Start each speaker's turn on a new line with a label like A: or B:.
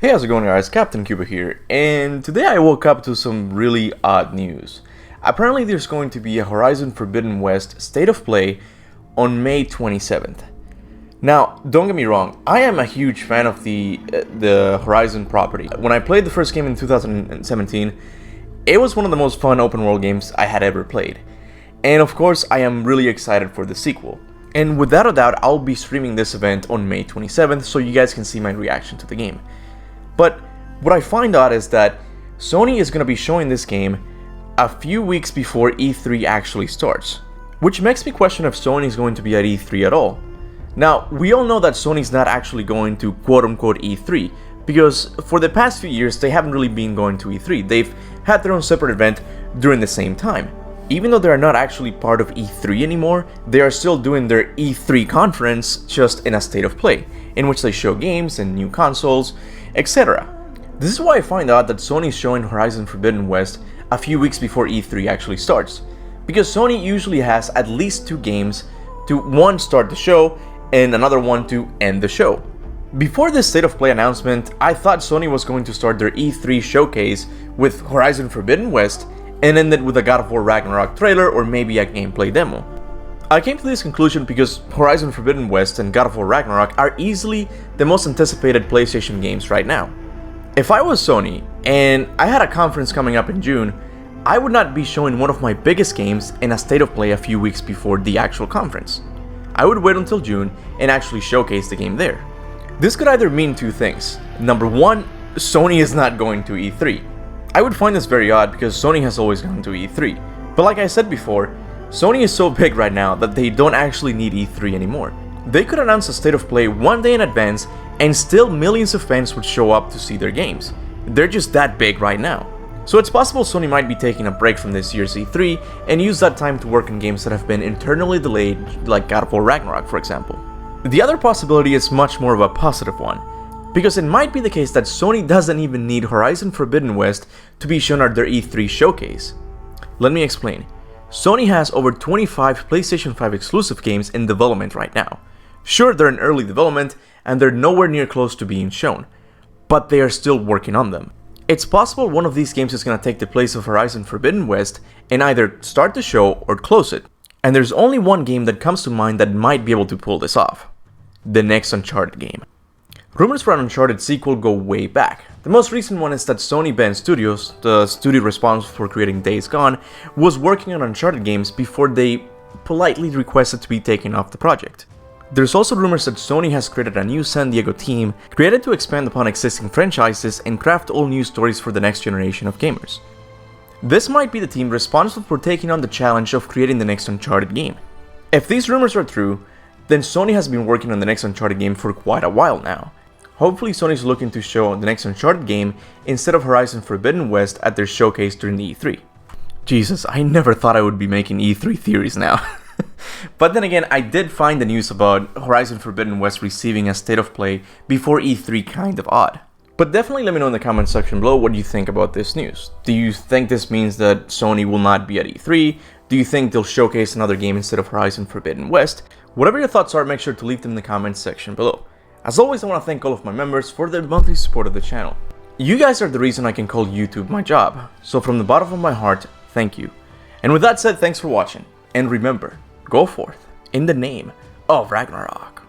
A: Hey, how's it going guys? Captain Kuba here, and today I woke up to some really odd news. Apparently there's going to be a Horizon Forbidden West State of Play on May 27th. Now, don't get me wrong, I am a huge fan of the Horizon property. When I played the first game in 2017, it was one of the most fun open world games I had ever played. And of course, I am really excited for the sequel. And without a doubt, I'll be streaming this event on May 27th so you guys can see my reaction to the game. But what I find out is that Sony is going to be showing this game a few weeks before E3 actually starts, which makes me question if Sony is going to be at E3 at all. Now, we all know that Sony's not actually going to quote-unquote E3, because for the past few years they haven't really been going to E3. They've had their own separate event during the same time. Even though they are not actually part of E3 anymore, they are still doing their E3 conference just in a state of play, in which they show games and new consoles, etc. This is why I find out that Sony is showing Horizon Forbidden West a few weeks before E3 actually starts, because Sony usually has at least 2 games to one start the show and another one to end the show. Before this state of play announcement, I thought Sony was going to start their E3 showcase with Horizon Forbidden West and end it with a God of War Ragnarok trailer or maybe a gameplay demo. I came to this conclusion because Horizon Forbidden West and God of War Ragnarok are easily the most anticipated PlayStation games right now. If I was Sony and I had a conference coming up in June, I would not be showing one of my biggest games in a state of play a few weeks before the actual conference. I would wait until June and actually showcase the game there. This could either mean 2 things. Number 1, Sony is not going to E3. I would find this very odd because Sony has always gone to E3. But like I said before, Sony is so big right now that they don't actually need E3 anymore. They could announce a state of play one day in advance and still millions of fans would show up to see their games. They're just that big right now. So it's possible Sony might be taking a break from this year's E3 and use that time to work on games that have been internally delayed, like God of War Ragnarok for example. The other possibility is much more of a positive one, because it might be the case that Sony doesn't even need Horizon Forbidden West to be shown at their E3 showcase. Let me explain. Sony has over 25 PlayStation 5 exclusive games in development right now. Sure, they're in early development and they're nowhere near close to being shown, but they are still working on them. It's possible one of these games is going to take the place of Horizon Forbidden West and either start the show or close it. And there's only one game that comes to mind that might be able to pull this off: the next Uncharted game. Rumors for an Uncharted sequel go way back. The most recent one is that Sony Bend Studios, the studio responsible for creating Days Gone, was working on Uncharted games before they politely requested to be taken off the project. There's also rumors that Sony has created a new San Diego team created to expand upon existing franchises and craft all new stories for the next generation of gamers. This might be the team responsible for taking on the challenge of creating the next Uncharted game. If these rumors are true, then Sony has been working on the next Uncharted game for quite a while now. Hopefully Sony's looking to show the next Uncharted game instead of Horizon Forbidden West at their showcase during the E3. Jesus, I never thought I would be making E3 theories now. But then again, I did find the news about Horizon Forbidden West receiving a state of play before E3 kind of odd. But definitely let me know in the comment section below what you think about this news. Do you think this means that Sony will not be at E3? Do you think they'll showcase another game instead of Horizon Forbidden West? Whatever your thoughts are, make sure to leave them in the comments section below. As always, I want to thank all of my members for their monthly support of the channel. You guys are the reason I can call YouTube my job, so from the bottom of my heart, thank you. And with that said, thanks for watching, and remember, go forth in the name of Ragnarok.